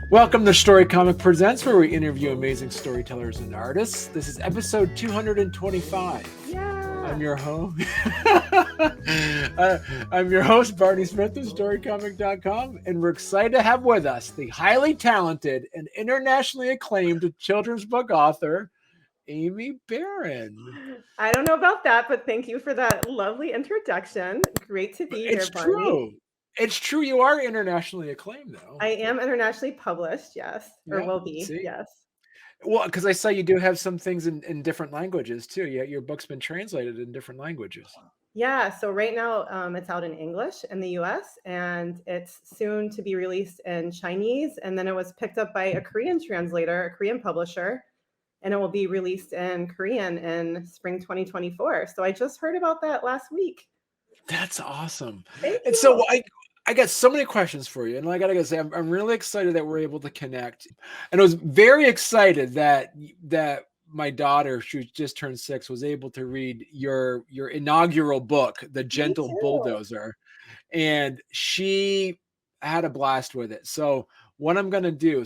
Welcome to Storycomic Presents, where we interview amazing storytellers and artists. This is episode 225. Yeah. I'm your host. I'm your host, Barney Smith of Storycomic.com, and we're excited to have with us the highly talented and internationally acclaimed children's book author, Amy Barron. I don't know about that, but thank you for that lovely introduction. Great to be here, It's Barney. true. It's true. You are internationally acclaimed, though. I am internationally published, yes, or Yeah. will be, See. yes. Well, because I saw you do have some things in different languages too. Yeah, your book's been translated in different languages. Yeah, so right now it's out in English in the US and it's soon to be released in Chinese. And then it was picked up by a Korean translator, a Korean publisher, and it will be released in Korean in spring 2024. So I just heard about that last week. That's awesome. Thank And so you. I got so many questions for you, and I gotta say, I'm really excited that we're able to connect, and I was very excited that my daughter, who just turned 6, was able to read your inaugural book, The Me Gentle too. Bulldozer, and she had a blast with it. So what I'm gonna do,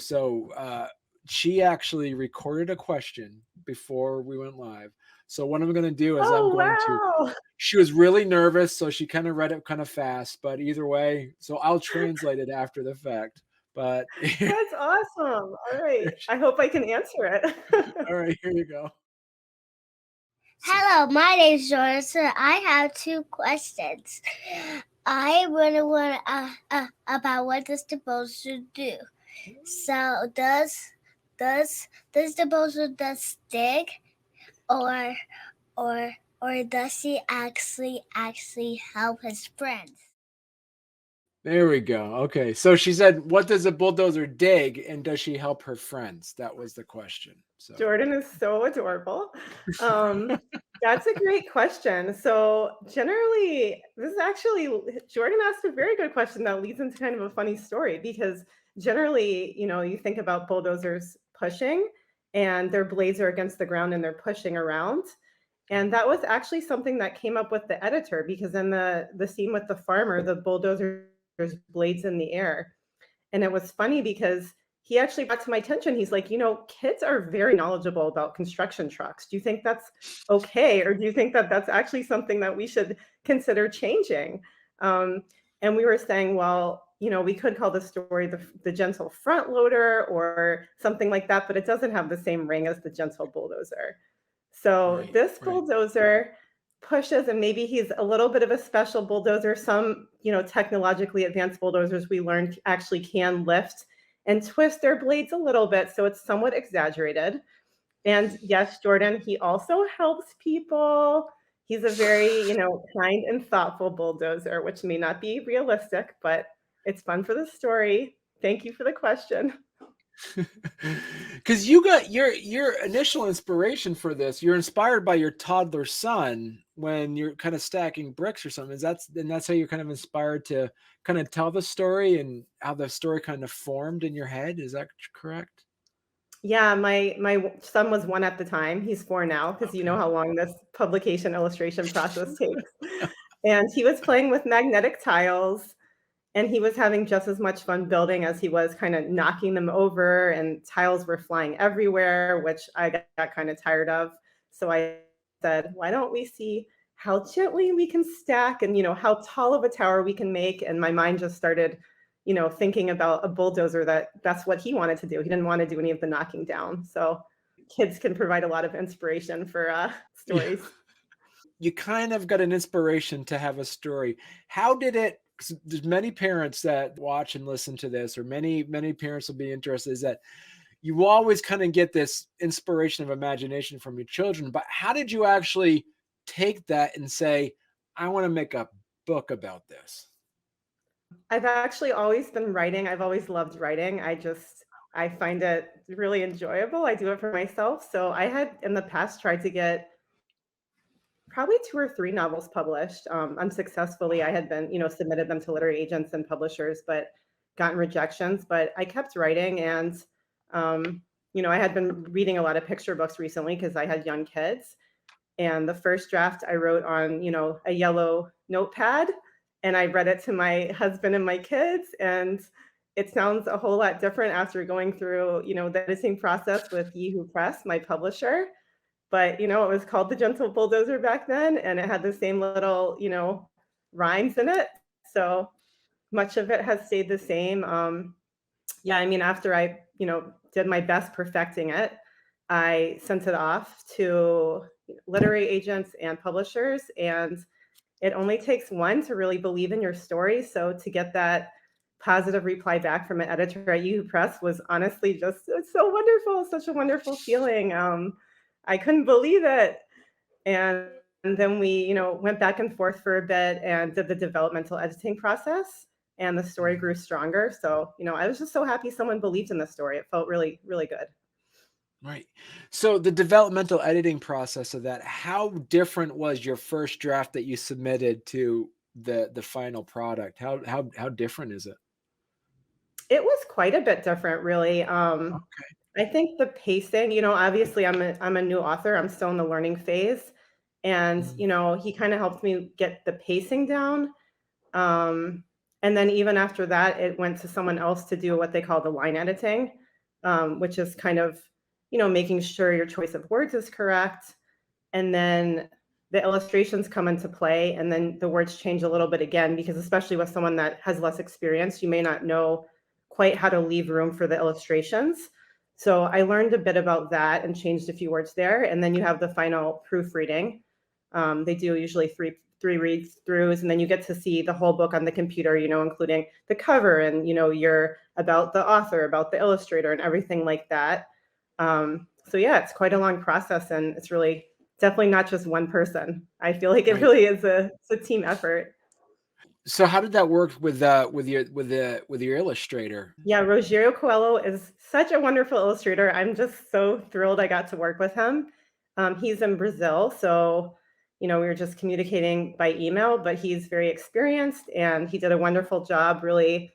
she actually recorded a question before we went live. So what I'm gonna do is Oh, wow. she was really nervous, so she kind of read it kind of fast, but either way, so I'll translate it after the fact. But That's awesome. All right. I hope I can answer it. all right, here you go. Hello, my name is Jordan. So I have two questions. I really want about what does the bulldozer do? So does the bulldozer dig, or does he actually help his friends? There we go. Okay, so she said, "What does a bulldozer dig, and does she help her friends?" That was the question. So Jordan is so adorable. That's a great question. So generally, this is actually Jordan asked a very good question that leads into kind of a funny story because generally, you think about bulldozers pushing and their blades are against the ground and they're pushing around. And that was actually something that came up with the editor because in the scene with the farmer, the bulldozer's blades in the air. And it was funny because he actually brought to my attention, he's like, kids are very knowledgeable about construction trucks. Do you think that's okay? Or do you think that that's actually something that we should consider changing? And we were saying, well, we could call the story the gentle front loader or something like that, but it doesn't have the same ring as the gentle bulldozer. So this bulldozer pushes, and maybe he's a little bit of a special bulldozer. Some, technologically advanced bulldozers we learned actually can lift and twist their blades a little bit. So it's somewhat exaggerated. And yes, Jordan, he also helps people. He's a very, kind and thoughtful bulldozer, which may not be realistic, but it's fun for the story. Thank you for the question. Because you got your initial inspiration for this, you're inspired by your toddler son when you're kind of stacking bricks or something. That's how you're kind of inspired to kind of tell the story and how the story kind of formed in your head. Is that correct? Yeah, my son was 1 at the time. He's 4 now because you know Okay. how long this publication illustration process takes. And he was playing with magnetic tiles, and he was having just as much fun building as he was kinda knocking them over, and tiles were flying everywhere, which I got kinda tired of. So I said, "Why don't we see how gently we can stack and, how tall of a tower we can make?" And my mind just started, thinking about a bulldozer that's what he wanted to do. He didn't wanna do any of the knocking down. So kids can provide a lot of inspiration for, Yeah. stories. You kind of got an inspiration to have a story. How did it? 'Cause there's many parents that watch and listen to this, or many parents will be interested. Is that you always kind of get this inspiration of imagination from your children, but how did you actually take that and say, I want to make a book about this? I've actually always been writing. I've always loved writing. I find it really enjoyable. I do it for myself. So I had in the past tried to get probably 2 or 3 novels published. Unsuccessfully, I had been, submitted them to literary agents and publishers, but gotten rejections. But I kept writing, and I had been reading a lot of picture books recently because I had young kids. And the first draft I wrote on, a yellow notepad, and I read it to my husband and my kids, and it sounds a whole lot different after going through, the editing process with Yahoo Press, my publisher. But, it was called The Gentle Bulldozer back then, and it had the same little, rhymes in it. So much of it has stayed the same. Yeah, I mean, after I, did my best perfecting it, I sent it off to literary agents and publishers, and it only takes one to really believe in your story. So to get that positive reply back from an editor at Yahoo Press was honestly just it's so wonderful, such a wonderful feeling. I couldn't believe it. And then we, went back and forth for a bit and did the developmental editing process, and the story grew stronger. So, I was just so happy someone believed in the story. It felt really, really good. Right. So the developmental editing process of that, how different was your first draft that you submitted to the final product? How different is it? It was quite a bit different, really. Okay. I think the pacing, obviously I'm a new author. I'm still in the learning phase. And, Mm, he kind of helped me get the pacing down. Um, and then even after that, it went to someone else to do what they call the line editing, which is kind of, making sure your choice of words is correct. And then the illustrations come into play, and then the words change a little bit again, because especially with someone that has less experience, you may not know quite how to leave room for the illustrations. So I learned a bit about that and changed a few words there. And then you have the final proofreading. They do usually three read throughs, and then you get to see the whole book on the computer, including the cover and your about the author, about the illustrator, and everything like that. So yeah, it's quite a long process, and it's really definitely not just one person. I feel like it right. really is a team effort. So how did that work with your illustrator? Yeah, Rogério Coelho is such a wonderful illustrator. I'm just so thrilled I got to work with him. He's in Brazil, so we were just communicating by email, but he's very experienced, and he did a wonderful job really,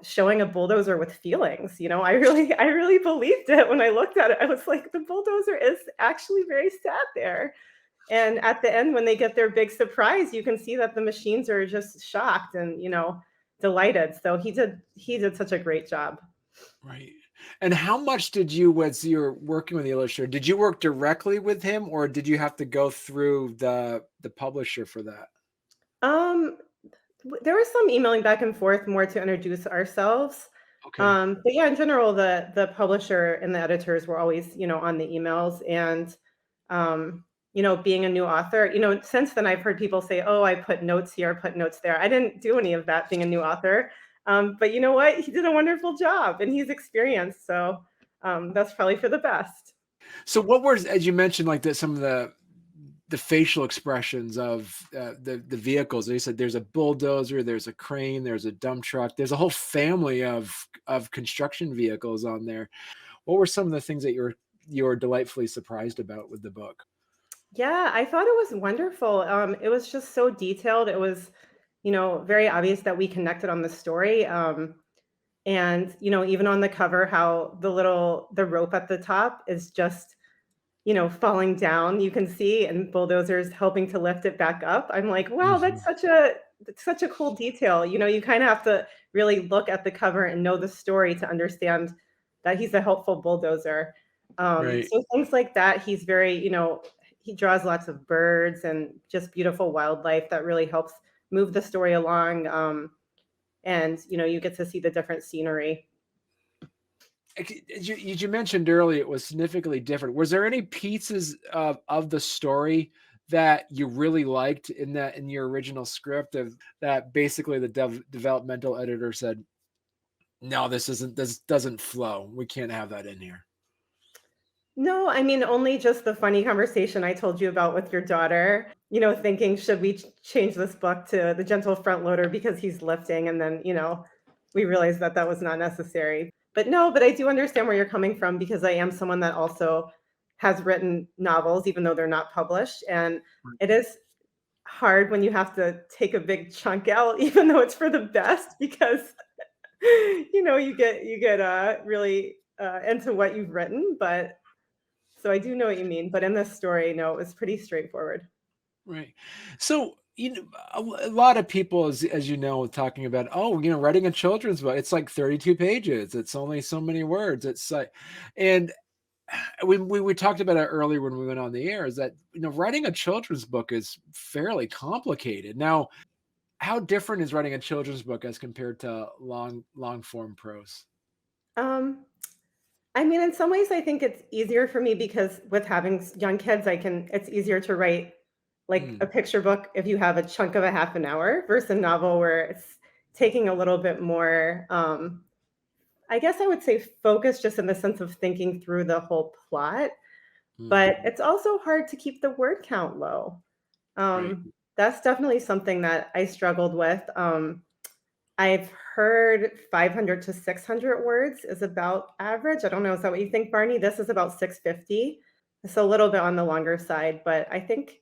showing a bulldozer with feelings. I really believed it when I looked at it. I was like, the bulldozer is actually very sad there. And at the end, when they get their big surprise, you can see that the machines are just shocked and, delighted. So he did such a great job. Right. And how much did you, was you're working with the illustrator, did you work directly with him or did you have to go through the publisher for that? Um, there was some emailing back and forth more to introduce ourselves. Okay. But yeah, in general, the publisher and the editors were always, on the emails. And being a new author, since then I've heard people say, "Oh, I put notes here, put notes there." I didn't do any of that being a new author. But you know what? He did a wonderful job, and he's experienced, so that's probably for the best. So what was, as you mentioned, like some of the facial expressions of the vehicles. You said there's a bulldozer, there's a crane, there's a dump truck, there's a whole family of construction vehicles on there. What were some of the things that you were delightfully surprised about with the book? Yeah, I thought it was wonderful. It was just so detailed. It was, very obvious that we connected on the story. And even on the cover, how the rope at the top is just falling down, you can see, and bulldozers helping to lift it back up. I'm like, wow, Mhm. that's such a cool detail. You kind of have to really look at the cover and know the story to understand that he's a helpful bulldozer. Right. So things like that, he's very, he draws lots of birds and just beautiful wildlife that really helps move the story along. And you get to see the different scenery. As you mentioned earlier, it was significantly different. Was there any pieces of the story that you really liked in your original script of that basically the developmental editor said, no, this doesn't flow. We can't have that in here. No, I mean, only just the funny conversation I told you about with your daughter, thinking, should we change this book to The Gentle Front Loader because he's lifting? And then, we realized that that was not necessary. But no, but I do understand where you're coming from, because I am someone that also has written novels, even though they're not published. And it is hard when you have to take a big chunk out, even though it's for the best, because, you get really into what you've written. But so I do know what you mean, but in this story, no, it was pretty straightforward. Right. So A lot of people, as you know, talking about, oh, writing a children's book, it's like 32 pages. It's only so many words. It's like, and we talked about it earlier when we went on the air, is that, writing a children's book is fairly complicated. Now, how different is writing a children's book as compared to long form prose? Um, I mean, in some ways, I think it's easier for me because with having young kids, it's easier to write like a Mm, picture book if you have a chunk of a half an hour versus a novel where it's taking a little bit more, I guess I would say focus just in the sense of thinking through the whole plot, mm, but it's also hard to keep the word count low. right. That's definitely something that I struggled with. I've heard 500 to 600 words is about average. I don't know, is that what you think, Barney? This is about 650. It's a little bit on the longer side, but I think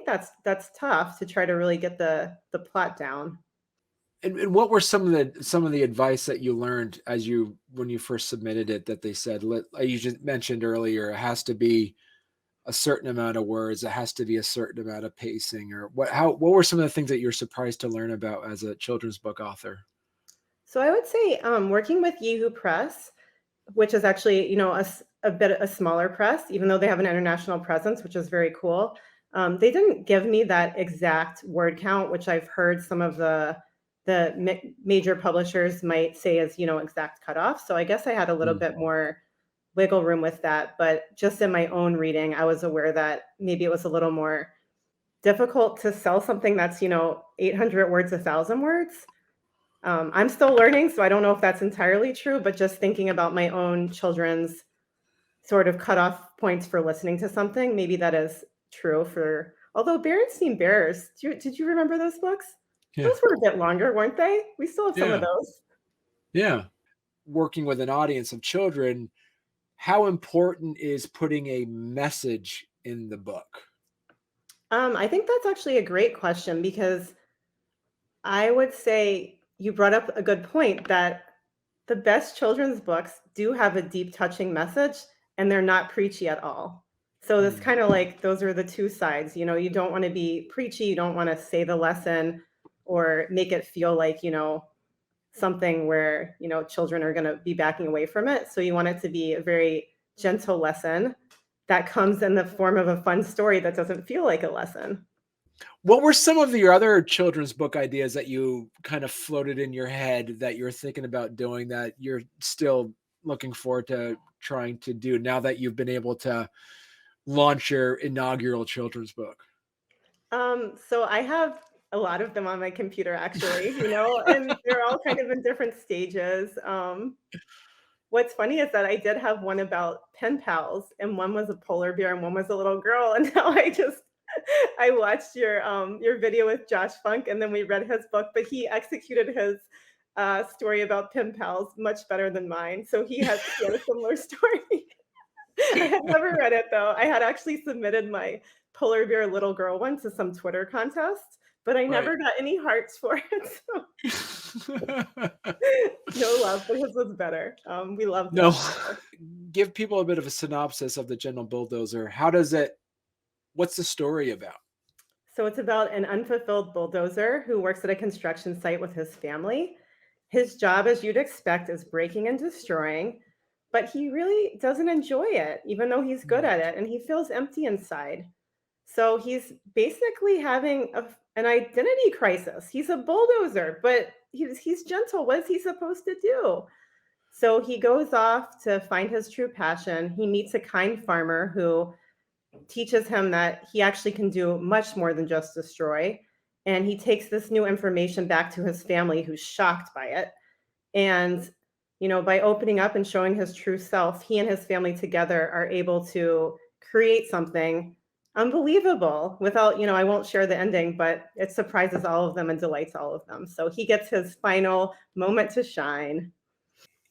that's tough to try to really get the plot down. And what were some of the advice that you learned when you first submitted it, that they said, you just mentioned earlier, it has to be a certain amount of words, it has to be a certain amount of pacing, or what were some of the things that you're surprised to learn about as a children's book author? So I would say working with Yahoo Press, which is actually, a bit a smaller press, even though they have an international presence, which is very cool. They didn't give me that exact word count, which I've heard some of the major publishers might say is, exact cutoff. So I guess I had a little Mm, bit more wiggle room with that. But just in my own reading, I was aware that maybe it was a little more difficult to sell something that's, 800 words, 1,000 words. I'm still learning, so I don't know if that's entirely true, but just thinking about my own children's sort of cutoff points for listening to something, maybe that is true for. Although Berenstain Bears, did you remember those books? yeah, Those were a bit longer, weren't they? We still have some of yeah, those. yeah. Working with an audience of children, how important is putting a message in the book? I think that's actually a great question because I would say you brought up a good point that the best children's books do have a deep, touching message, and they're not preachy at all. So it's Mm. kind of like those are the two sides. You don't want to be preachy, you don't want to say the lesson or make it feel like, something where, children are going to be backing away from it. So you want it to be a very gentle lesson that comes in the form of a fun story that doesn't feel like a lesson. What were some of your other children's book ideas that you kind of floated in your head that you're thinking about doing, that you're still looking forward to trying to do now that you've been able to launch your inaugural children's book? So I have a lot of them on my computer actually, and they're all kind of in different stages. What's funny is that I did have one about pen pals, and one was a polar bear and one was a little girl. And now I watched your video with Josh Funk, and then we read his book, but he executed his story about pen pals much better than mine. So he had a similar story. I had never read it though. I had actually submitted my polar bear little girl one to some Twitter contest, but I Right. never got any hearts for it. So no love, but his was better. We loved No. it. Give people a bit of a synopsis of the Gentle Bulldozer. What's the story about? So it's about an unfulfilled bulldozer who works at a construction site with his family. His job, as you'd expect, is breaking and destroying, but he really doesn't enjoy it, even though he's good Mm, at it, and he feels empty inside. So he's basically having an identity crisis. He's a bulldozer, but he's gentle. What is he supposed to do? So he goes off to find his true passion. He meets a kind farmer who teaches him that he actually can do much more than just destroy. And he takes this new information back to his family, who's shocked by it. And, by opening up and showing his true self, he and his family together are able to create something unbelievable without, I won't share the ending, but it surprises all of them and delights all of them. So he gets his final moment to shine.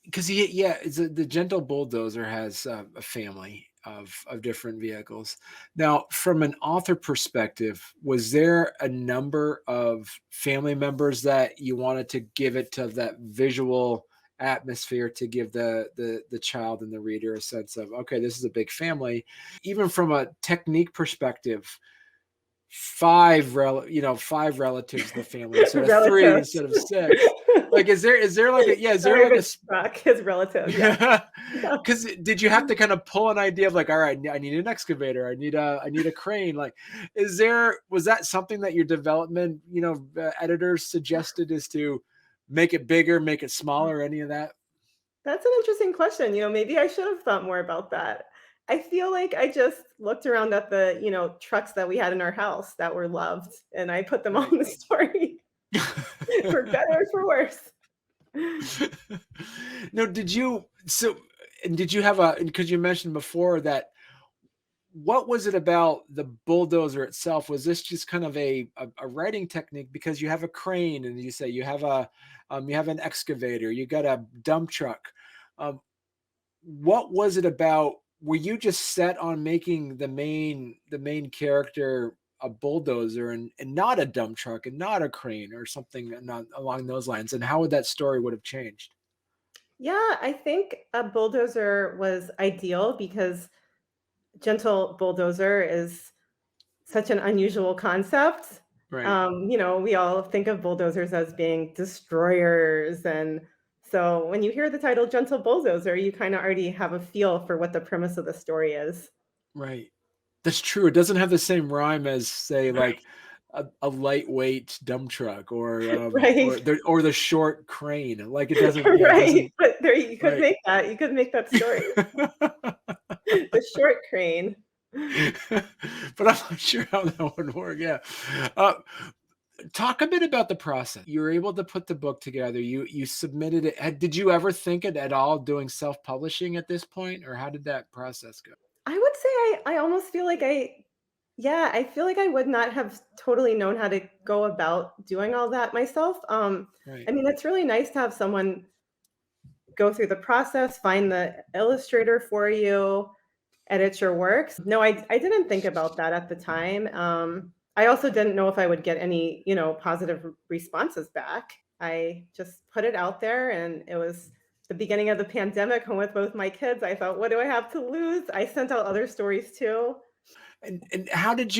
because the Gentle Bulldozer has a family of different vehicles. Now, from an author perspective, was there a number of family members that you wanted to give it to that visual atmosphere, to give the child and the reader a sense of, okay, this is a big family? Even from a technique perspective, five relatives in the family instead of three Relatives. instead of six. Like, is there like a, yeah, is there Sorry, like a, but Brock, his relatives. Yeah. yeah, because did you have to kind of pull an idea of like, all right, I need an excavator, I need a crane, like, was that something that your development editors suggested, is to make it bigger, make it smaller, any of that? That's an interesting question. Maybe I should have thought more about that. I feel like I just looked around at the, trucks that we had in our house that were loved, and I put them all Right. in the story for better or for worse. No, did you have because you mentioned before that, what was it about the bulldozer itself? Was this just kind of a writing technique, because you have a crane and you say you have an excavator, you got a dump truck. What was it about? Were you just set on making the main character a bulldozer and not a dump truck and not a crane or something not along those lines? And how would that story would have changed? Yeah, I think a bulldozer was ideal because gentle bulldozer is such an unusual concept. Right. We all think of bulldozers as being destroyers. And so when you hear the title Gentle Bulldozer, you kind of already have a feel for what the premise of the story is. Right. That's true. It doesn't have the same rhyme as, say, like a lightweight dump truck, Right. or the short crane. Like, it doesn't. Yeah, it Right. doesn't. But there you could Right. make that. You could make that story. The short crane. But I'm not sure how that would work. Yeah. Uh, Talk a bit about the process. You were able to put the book together. You submitted it. Did you ever think it at all doing self-publishing at this point, or how did that process go? I would say I almost feel like yeah, I feel like I would not have totally known how to go about doing all that myself. Right. I mean, it's really nice to have someone go through the process, find the illustrator for you, edit your works. No, I didn't think about that at the time. I also didn't know if I would get any, positive responses back. I just put it out there, and it was the beginning of the pandemic, home with both my kids. I thought, what do I have to lose? I sent out other stories too. And how did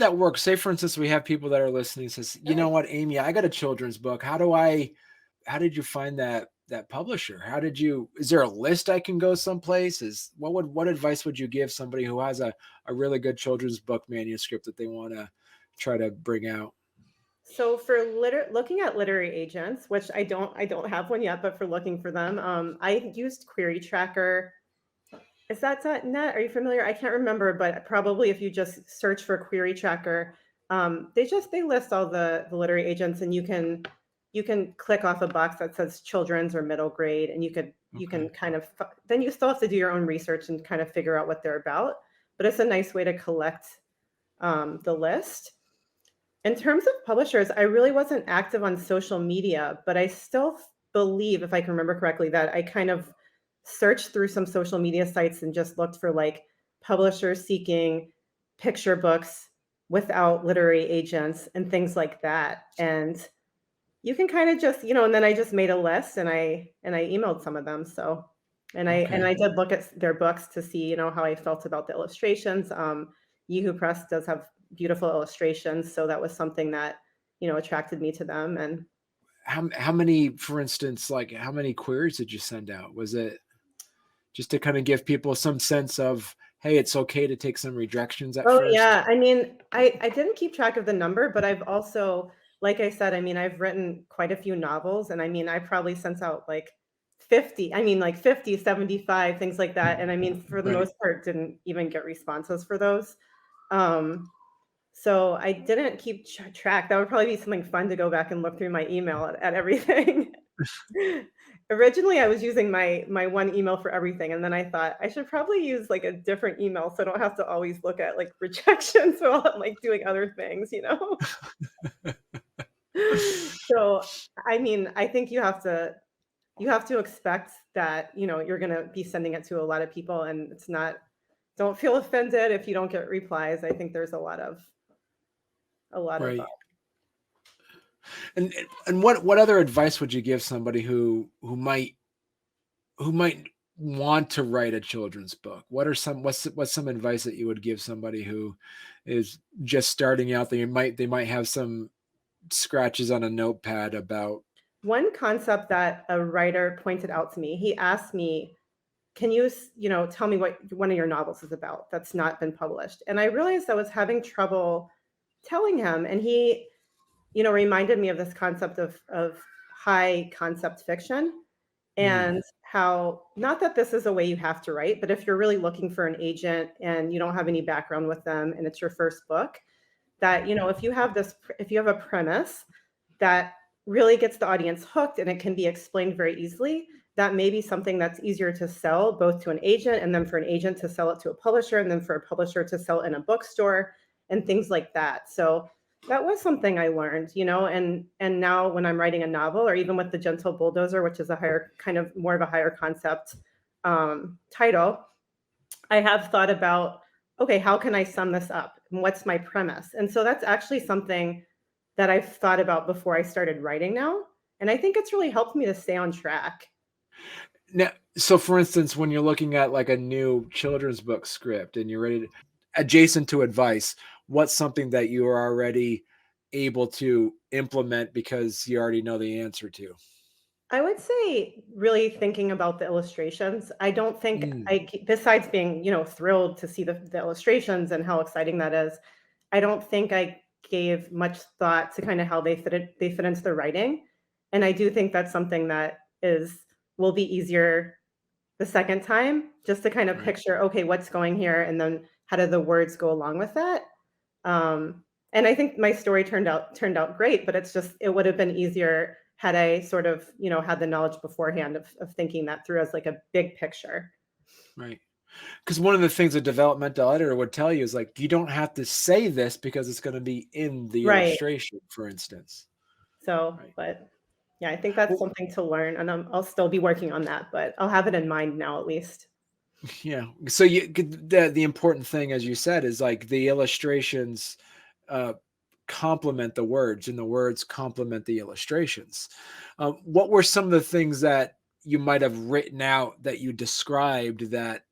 that work? Say, for instance, we have people that are listening, says, you know what, Amy, I got a children's book. How did you find that publisher? Is there a list I can go someplace? What advice would you give somebody who has a really good children's book manuscript that they want to try to bring out? So for looking at literary agents, which I don't have one yet, but for looking for them, I used Query Tracker. Is that .net? Are you familiar? I can't remember, but probably if you just search for Query Tracker, they list all the literary agents, and you can click off a box that says children's or middle grade, and you can Okay. kind of, then you still have to do your own research and kind of figure out what they're about. But it's a nice way to collect the list. In terms of publishers, I really wasn't active on social media, but I still believe, if I can remember correctly, that I kind of searched through some social media sites and just looked for like publishers seeking picture books without literary agents and things like that. And you can kind of just, and then I just made a list, and I emailed some of them. So, and I Okay. did look at their books to see, how I felt about the illustrations. Yahoo Press does have beautiful illustrations, so that was something that, attracted me to them. And How many, for instance, like, how many queries did you send out? Was it just to kind of give people some sense of, hey, it's okay to take some rejections at oh first? yeah, I mean, I didn't keep track of the number, but I've also, like I said, I mean, I've written quite a few novels, and I mean, I probably sent out like 50, I mean, like 50, 75, things like that. And I mean, for the Right. most part, didn't even get responses for those. Um, so I didn't keep track. That would probably be something fun to go back and look through my email at everything. Originally, I was using my one email for everything, and then I thought I should probably use like a different email so I don't have to always look at like rejections while I'm like doing other things. So, I mean, I think you have to expect that, you're gonna be sending it to a lot of people, and it's not, don't feel offended if you don't get replies. I think there's a lot of Right. And what other advice would you give somebody who might want to write a children's book? What's some advice that you would give somebody who is just starting out? They might have some scratches on a notepad about. One concept that a writer pointed out to me, he asked me, can you, tell me what one of your novels is about that's not been published? And I realized I was having trouble telling him. And he, reminded me of this concept of high concept fiction, and how, not that this is a way you have to write, but if you're really looking for an agent and you don't have any background with them and it's your first book, that, if you have a premise that really gets the audience hooked and it can be explained very easily, that may be something that's easier to sell both to an agent, and then for an agent to sell it to a publisher, and then for a publisher to sell it in a bookstore and things like that. So that was something I learned, and now when I'm writing a novel, or even with The Gentle Bulldozer, which is a higher, kind of more of a higher concept title, I have thought about, okay, how can I sum this up? And what's my premise? And so that's actually something that I've thought about before I started writing now. And I think it's really helped me to stay on track. Now, so for instance, when you're looking at like a new children's book script and you're ready to, adjacent to advice, what's something that you are already able to implement because you already know the answer to? I would say really thinking about the illustrations. I don't think besides being, thrilled to see the illustrations and how exciting that is, I don't think I gave much thought to kind of how they fit into the writing. And I do think that's something that will be easier the second time, just to kind of picture, okay, what's going here, and then how do the words go along with that. And I think my story turned out great, but it would have been easier had I sort of, had the knowledge beforehand of thinking that through as like a big picture. Right. Because one of the things a developmental editor would tell you is like, you don't have to say this because it's going to be in the illustration, for instance. So, but yeah, I think that's something to learn, and I'll still be working on that, but I'll have it in mind now at least. Yeah. So the important thing, as you said, is like the illustrations complement the words, and the words complement the illustrations. What were some of the things that you might have written out that you described that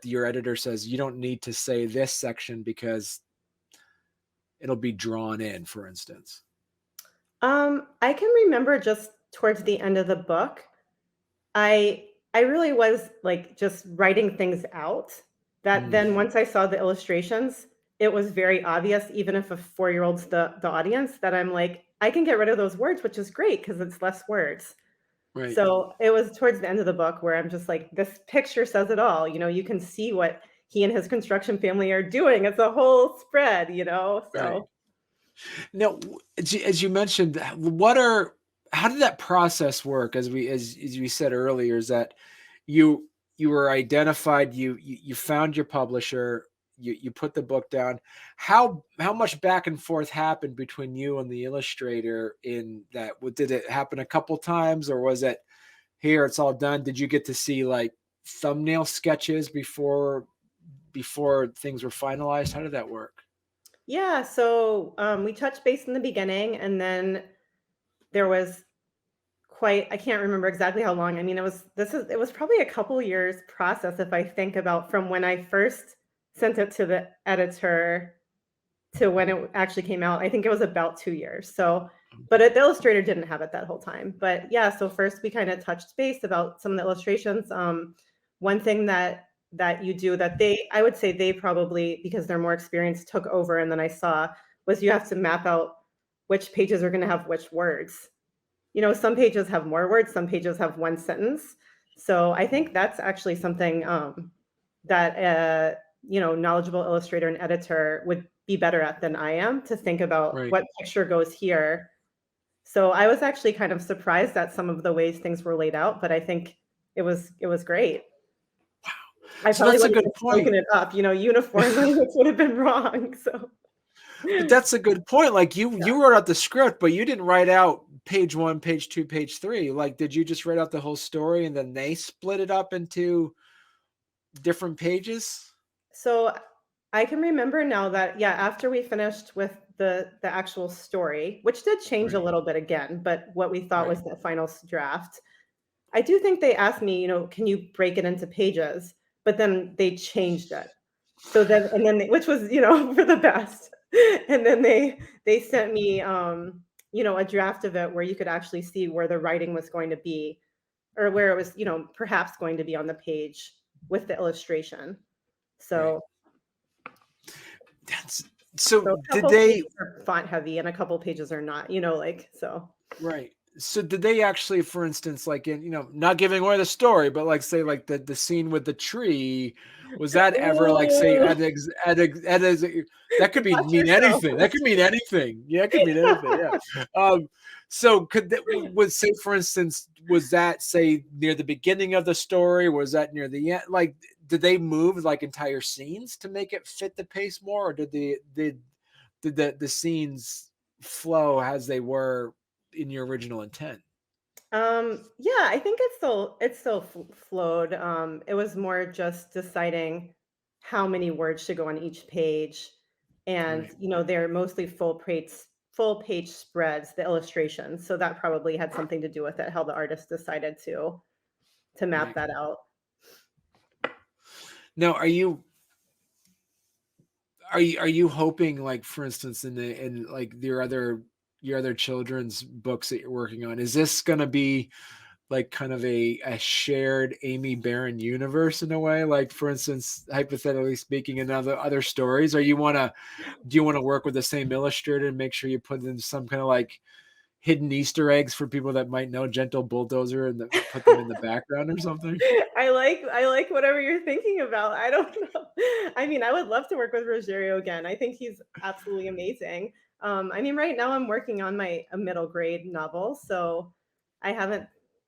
your editor says you don't need to say this section because it'll be drawn in, for instance? I can remember just towards the end of the book, I really was like just writing things out that then once I saw the illustrations, it was very obvious, even if a 4-year-old's the audience, that I'm like, I can get rid of those words, which is great because it's less words. Right. So it was towards the end of the book where I'm just like, this picture says it all. You can see what he and his construction family are doing. It's a whole spread, so. Right. Now, as you mentioned, how did that process work? As we said earlier, is that you were identified, you found your publisher, you put the book down. How much back and forth happened between you and the illustrator in that? Did it happen a couple times, or was it here, it's all done? Did you get to see like thumbnail sketches before things were finalized? How did that work? Yeah, so we touched base in the beginning, and then there was I can't remember exactly how long. I mean, it was probably a couple years process if I think about from when I first sent it to the editor to when it actually came out. I think it was about 2 years. So, but the illustrator didn't have it that whole time. But yeah, so first we kind of touched base about some of the illustrations. One thing that you do that I would say they probably, because they're more experienced, took over, and then I saw, was you have to map out which pages are going to have which words. Some pages have more words, some pages have one sentence. So I think that's actually something that knowledgeable illustrator and editor would be better at than I am, to think about what picture goes here. So I was actually kind of surprised at some of the ways things were laid out, but I think it was great. Wow. I So probably that's a would good have point. broken it up, uniformly, which would have been wrong. So, but that's a good point. Like you wrote out the script, but you didn't write out page 1, page 2, page 3. Like, did you just write out the whole story and then they split it up into different pages? So I can remember now that, yeah, after we finished with the actual story, which did change a little bit again, but what we thought was the final draft, I do think they asked me, can you break it into pages? But then they changed it. So then, and then which was, for the best. And then they sent me, a draft of it where you could actually see where the writing was going to be, or where it was, perhaps going to be on the page with the illustration. Right. So, That's so so. a Did couple they? pages are font heavy and a couple pages are not, so. Right. So did they actually, for instance, like in, not giving away the story, but like say like the scene with the tree, was that ever like say Ooh, that could watch mean yourself. anything. That could mean anything. Yeah, it could mean anything. Yeah. So could that was say for instance, was that say near the beginning of the story? Was that near the end? Like did they move like entire scenes to make it fit the pace more, or did the scenes flow as they were in your original intent? Yeah, I think it still flowed. It was more just deciding how many words should go on each page, and Right, they're mostly full page spreads, the illustrations. So that probably had something to do with it, how the artist decided to map right. that out. Now, are you hoping, like for instance, in like your other children's books that you're working on, is this going to be like kind of a shared Amy Barron universe in a way? Like for instance, hypothetically speaking, in other stories, or do you want to work with the same illustrator and make sure you put in some kind of like hidden Easter eggs for people that might know Gentle Bulldozer and put them in the background or something? I like whatever you're thinking about. I don't know. I mean, I would love to work with Rogerio again. I think he's absolutely amazing. I mean, right now I'm working on a middle grade novel, so I haven't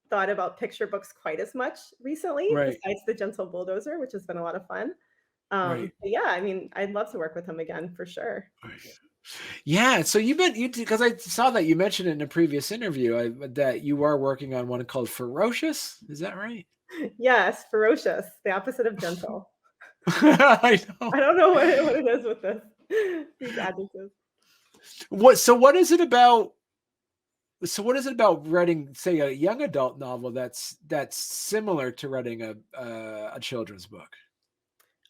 thought about picture books quite as much recently, Right, besides the Gentle Bulldozer, which has been a lot of fun. right, But yeah, I mean, I'd love to work with him again for sure. right. Yeah, so because I saw that you mentioned it in a previous interview that you are working on one called Ferocious. Is that right? Yes, ferocious, the opposite of gentle. I know. I don't know what it is with these adjectives. What so what is it about what is it about writing, say, a young adult novel that's similar to writing a children's book?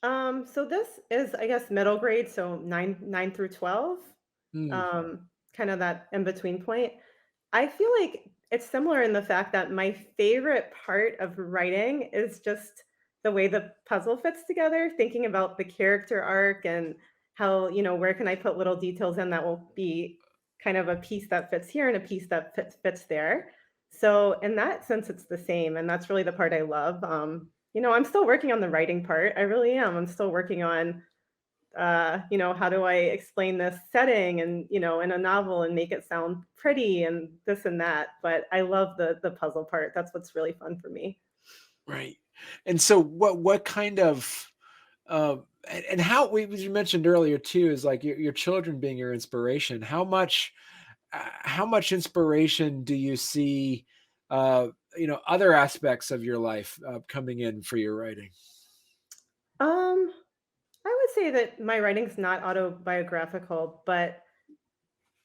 So this is, I guess, middle grade, so nine through 12, Hmm, kind of that in between point. I feel like it's similar in the fact that my favorite part of writing is just the way the puzzle fits together, thinking about the character arc and how, where can I put little details in that will be kind of a piece that fits here and a piece that fits there. So in that sense, it's the same. And that's really the part I love. I'm still working on the writing part. I really am. I'm still working on how do I explain this setting and, in a novel and make it sound pretty and this and that. But I love the puzzle part. That's what's really fun for me. right. And so what kind of and how as you mentioned earlier too is like your children being your inspiration. How much inspiration do you see uh other aspects of your life coming in for your writing? Um, I would say that my writing's not autobiographical, but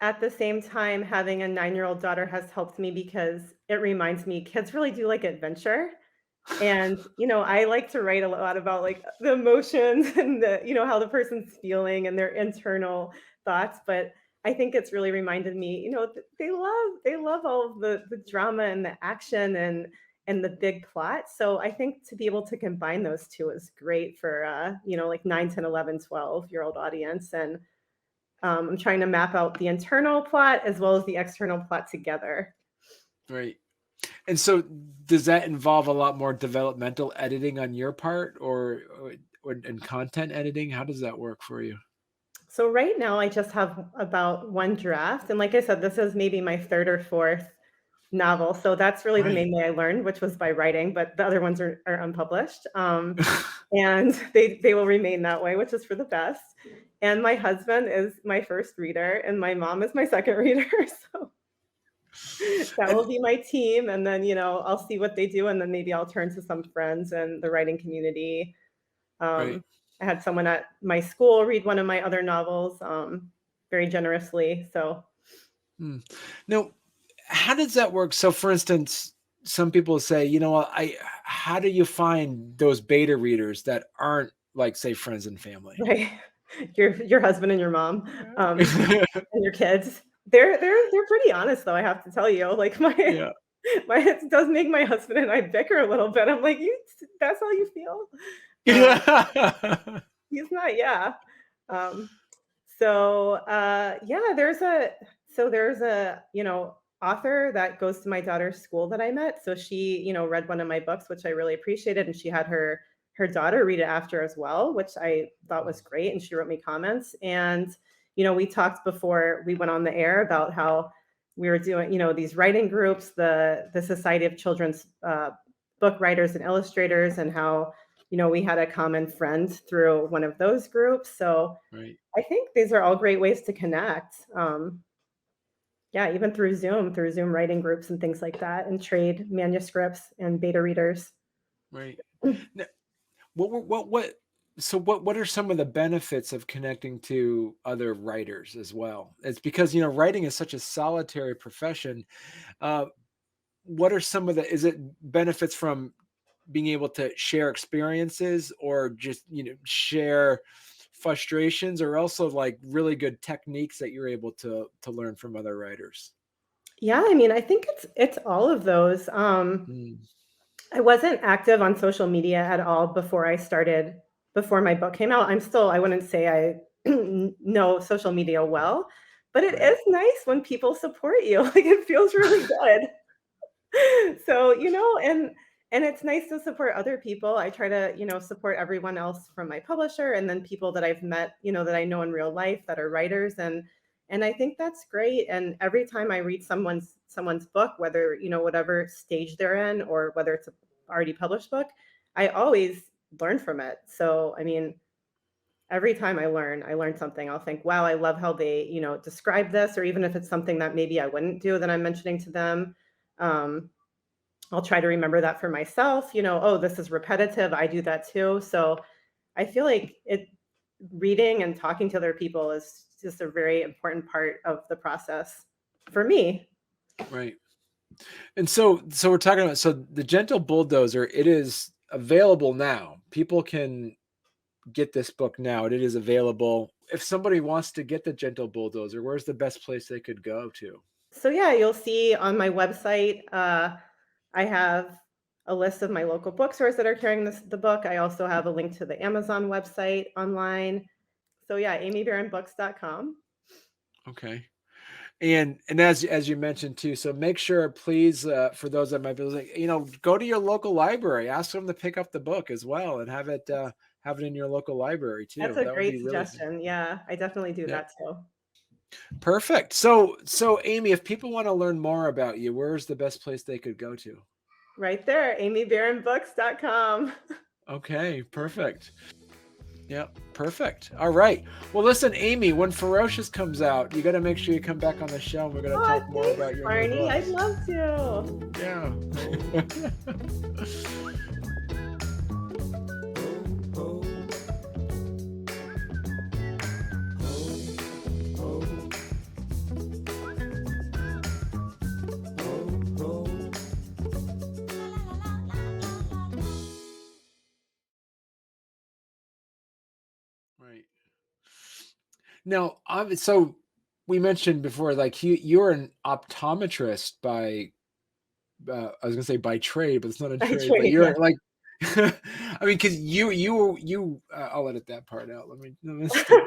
at the same time, having a 9-year-old daughter has helped me because it reminds me kids really do like adventure. And, I like to write a lot about, like, the emotions and how the person's feeling and their internal thoughts, but I think it's really reminded me, they love all of the drama and the action and the big plot, so I think to be able to combine those 2 is great for, like 9, 10, 11, 12-year-old audience, and, I'm trying to map out the internal plot as well as the external plot together. Right. And so does that involve a lot more developmental editing on your part, or and content editing? How does that work for you? So right now I just have about 1 draft, and like I said, this is maybe my 3rd or 4th novel, so that's really the Right. main way I learned, which was by writing, but the other ones are unpublished, and they will remain that way, which is for the best, and my husband is my 1st reader, and my mom is my 2nd reader, so that will And be my team, and then, I'll see what they do, and then maybe I'll turn to some friends in the writing community. right. I had someone at my school read one of my other novels, very generously. So, Hmm. Now, how does that work? So, for instance, some people say, you know what, how do you find those beta readers that aren't like, say, friends and family? Right. Your husband and your mom, and your kids. They're pretty honest though, I have to tell you. Like Yeah. it does make my husband and I bicker a little bit. I'm like, "You that's how you feel?" Um, Yeah. he's not, yeah. Um, yeah, there's a, author that goes to my daughter's school that I met. So she, read one of my books, which I really appreciated, and she had her daughter read it after as well, which I thought was great. And she wrote me comments. And, we talked before we went on the air about how we were doing, these writing groups, the Society of Children's Book Writers and Illustrators, and how, we had a common friend through one of those groups. So Right. I think these are all great ways to connect. Yeah, even through Zoom writing groups and things like that, and trade manuscripts and beta readers. Right. Now, what are some of the benefits of connecting to other writers as well? It's because, writing is such a solitary profession. Uh, what are some of is it benefits from being able to share experiences, or just, share frustrations, or also like really good techniques that you're able to learn from other writers? Yeah, I mean, I think it's all of those. Mm, I wasn't active on social media at all before my book came out. I wouldn't say I know social media well, but it right. is nice when people support you. Like it feels really good. So, and it's nice to support other people. I try to, support everyone else from my publisher, and then people that I've met, that I know in real life that are writers, and I think that's great. And every time I read someone's book, whether, whatever stage they're in, or whether it's a already published book, I always learn from it. So, I mean, every time I learn something. I'll think, wow, I love how they, describe this, or even if it's something that maybe I wouldn't do, that I'm mentioning to them. Um, I'll try to remember that for myself, oh, this is repetitive. I do that too. So I feel like reading and talking to other people is just a very important part of the process for me. Right. And so we're talking about, so the Gentle Bulldozer, it is available now. People can get this book now. It is available. If somebody wants to get the Gentle Bulldozer, where's the best place they could go to? So yeah, you'll see on my website, I have a list of my local bookstores that are carrying the book. I also have a link to the Amazon website online. So yeah, amybaronbooks.com. Okay. And as you mentioned too, so make sure, please, for those that might be like, go to your local library, ask them to pick up the book as well, and have it in your local library That's too. a That would great be really suggestion. Yeah, I definitely do yeah, that too. perfect. So Amy, if people want to learn more about you, where's the best place they could go to? Right there, amybaronbooks.com. Okay, perfect. Yeah, perfect. All right. Well, listen, Amy, when Ferocious comes out, you got to make sure you come back on the show, and we're going to Oh, talk more thanks, about your new Barney. I'd books. love to. Yeah. Right. Now, so we mentioned before, like you're an optometrist by, I was gonna say by trade, but it's not a I trade. But trade, yeah. you're like, I mean, because I'll edit that part out. Let me start.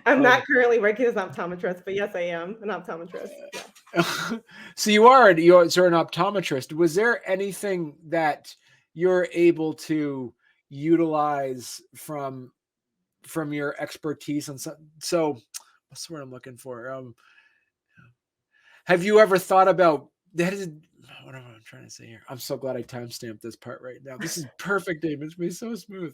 I'm Um, not currently working as an optometrist, but yes, I am an optometrist. Yeah. so you're an optometrist. Was there anything that you're able to utilize from your expertise on so what's the word I'm looking for? Have you ever thought about that? Is what am I trying to say here? I'm so glad I timestamped this part right now. This is perfect, Dave. It's been so smooth.